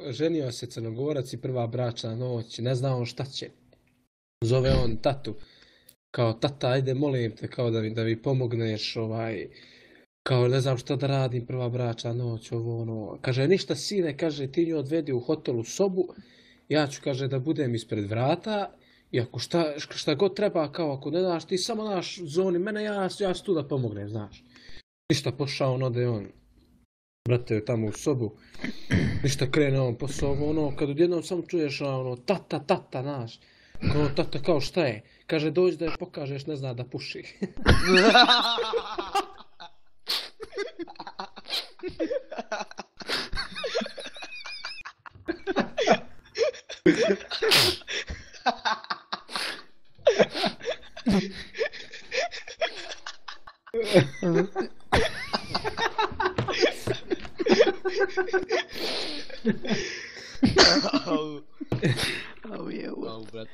oženio se Crnogorac i prva bračna noć, ne zna on šta će. Zove on tatu, kao tata, ajde molim te, kao da mi pomogneš, kao ne znam šta da radim, prva bračna noć, ovo ono. Kaže, ništa sine, kaže, ti nju odvedi u hotelu sobu, ja ću, kaže, da budem ispred vrata, i ako šta god treba, kao ako ne znaš, ti samo naš zoni mene, ja ću tu da pomognem, znaš. Ništa, pošao on, ode on. Brate, tamo u sobu, ništa krene on po sobu, ono, kad odjednom samo čuješ, ono, tata, naš. Kao, tata, kao šta je? Kaže, dođi da je pokažeš, ne zna da puši. Au, je. Au, brate.